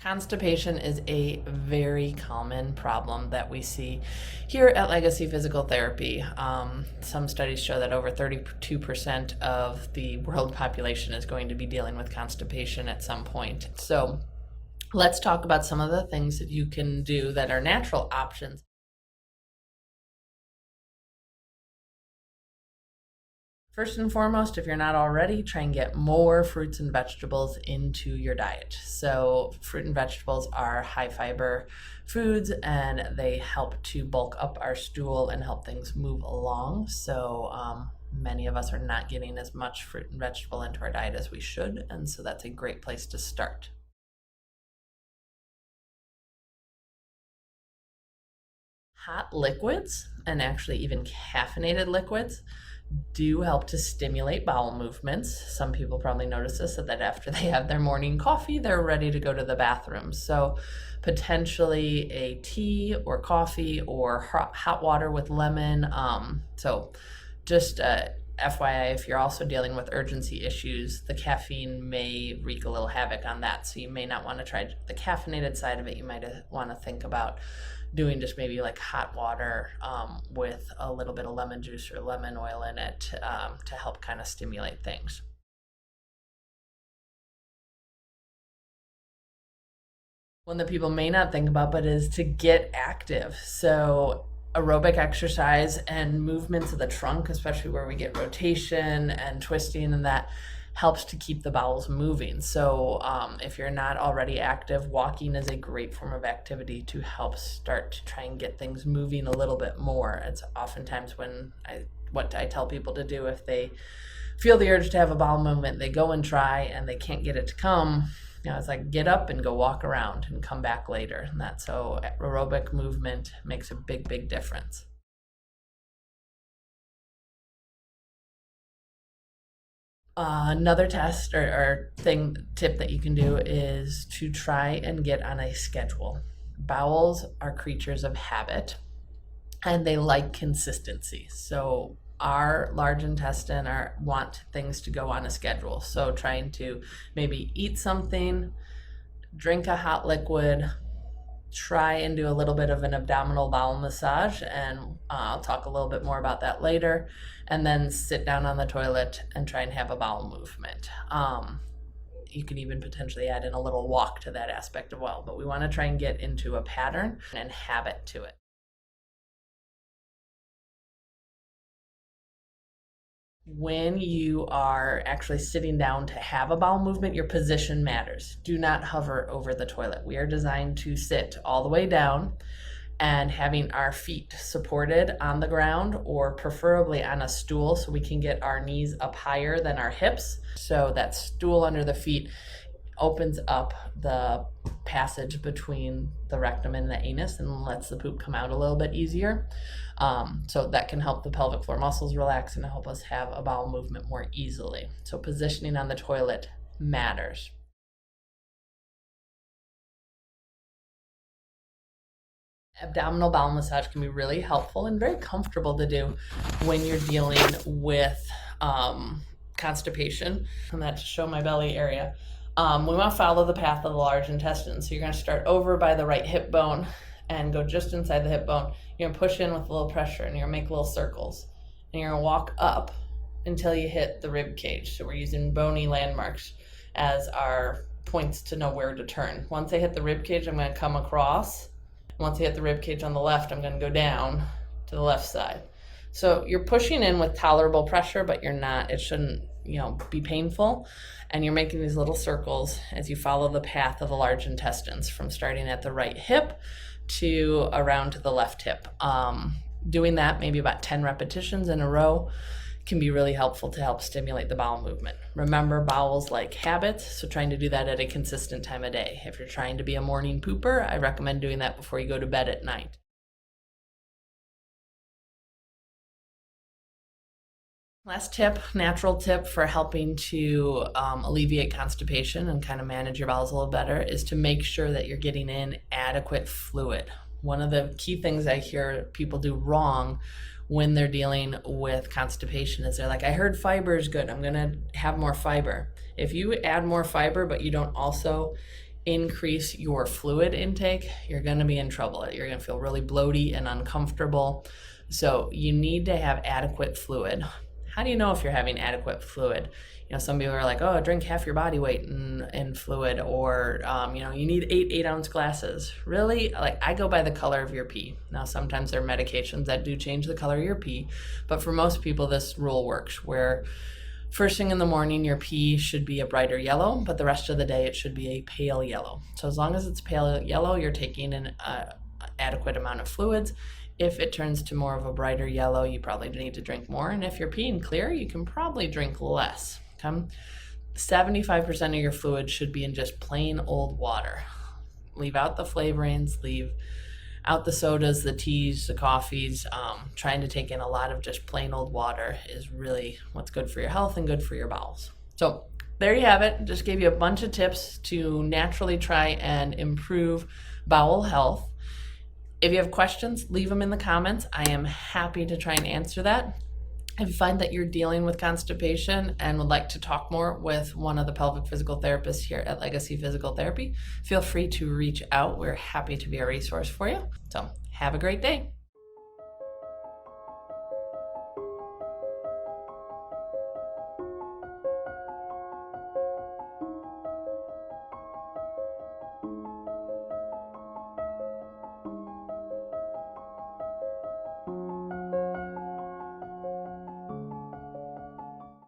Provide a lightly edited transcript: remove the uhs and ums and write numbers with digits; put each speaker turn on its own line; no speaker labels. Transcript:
Constipation is a very common problem that we see here at Legacy Physical Therapy. Some studies show that over 32% of the world population is going to be dealing with constipation at some point. So let's talk about some of the things that you can do that are natural options. First and foremost, if you're not already, try and get more fruits and vegetables into your diet. So fruit and vegetables are high fiber foods and they help to bulk up our stool and help things move along. So many of us are not getting as much fruit and vegetable into our diet as we should, and so that's a great place to start. Hot liquids, and actually even caffeinated liquids, do help to stimulate bowel movements. Some people probably notice this, that after they have their morning coffee, they're ready to go to the bathroom. So potentially a tea or coffee or hot water with lemon. So just FYI, if you're also dealing with urgency issues, the caffeine may wreak a little havoc on that. So you may not want to try the caffeinated side of it. You might want to think about doing just maybe like hot water with a little bit of lemon juice or lemon oil in it to help kind of stimulate things. One that people may not think about, but is to get active. So aerobic exercise and movements of the trunk, especially where we get rotation and twisting, and that helps to keep the bowels moving. So if you're not already active, walking is a great form of activity to help start to try and get things moving a little bit more. It's oftentimes what I tell people to do if they feel the urge to have a bowel movement, they go and try and they can't get it to come. It's like get up and go walk around and come back later. And that's so aerobic movement makes a big, big difference. Another test or tip that you can do is to try and get on a schedule. Bowels are creatures of habit and they like consistency. So our large intestine want things to go on a schedule. So trying to maybe eat something, drink a hot liquid, try and do a little bit of an abdominal bowel massage, and I'll talk a little bit more about that later, and then sit down on the toilet and try and have a bowel movement. You can even potentially add in a little walk to that aspect as well, but we want to try and get into a pattern and habit to it. When you are actually sitting down to have a bowel movement, your position matters. Do not hover over the toilet. We are designed to sit all the way down and having our feet supported on the ground or preferably on a stool so we can get our knees up higher than our hips. So that stool under the feet opens up the passage between the rectum and the anus and lets the poop come out a little bit easier. So that can help the pelvic floor muscles relax and help us have a bowel movement more easily. So positioning on the toilet matters. Abdominal bowel massage can be really helpful and very comfortable to do when you're dealing with constipation. And that to show my belly area. We want to follow the path of the large intestine. So you're going to start over by the right hip bone and go just inside the hip bone. You're going to push in with a little pressure and you're going to make little circles. And you're going to walk up until you hit the rib cage. So we're using bony landmarks as our points to know where to turn. Once I hit the rib cage, I'm going to come across. Once I hit the rib cage on the left, I'm going to go down to the left side. So you're pushing in with tolerable pressure, but you're not, it shouldn't, be painful. And you're making these little circles as you follow the path of the large intestines from starting at the right hip to around to the left hip. Doing that maybe about 10 repetitions in a row can be really helpful to help stimulate the bowel movement. Remember, bowels like habits, so trying to do that at a consistent time of day. If you're trying to be a morning pooper, I recommend doing that before you go to bed at night. Last tip, natural tip for helping to alleviate constipation and kind of manage your bowels a little better is to make sure that you're getting in adequate fluid. One of the key things I hear people do wrong when they're dealing with constipation is they're like, I heard fiber is good, I'm going to have more fiber. If you add more fiber but you don't also increase your fluid intake, you're going to be in trouble. You're going to feel really bloaty and uncomfortable. So you need to have adequate fluid. How do you know if you're having adequate fluid? Some people are like, oh, drink half your body weight in fluid, or, you need 8-ounce glasses. Really? Like, I go by the color of your pee. Now, sometimes there are medications that do change the color of your pee, but for most people, this rule works, where first thing in the morning, your pee should be a brighter yellow, but the rest of the day, it should be a pale yellow. So as long as it's pale yellow, you're taking an adequate amount of fluids. If it turns to more of a brighter yellow, you probably need to drink more. And if you're peeing clear, you can probably drink less. 75% of your fluid should be in just plain old water. Leave out the flavorings, leave out the sodas, the teas, the coffees. Trying to take in a lot of just plain old water is really what's good for your health and good for your bowels. So there you have it. Just gave you a bunch of tips to naturally try and improve bowel health. If you have questions, leave them in the comments. I am happy to try and answer that. If you find that you're dealing with constipation and would like to talk more with one of the pelvic physical therapists here at Legacy Physical Therapy, feel free to reach out. We're happy to be a resource for you. So have a great day.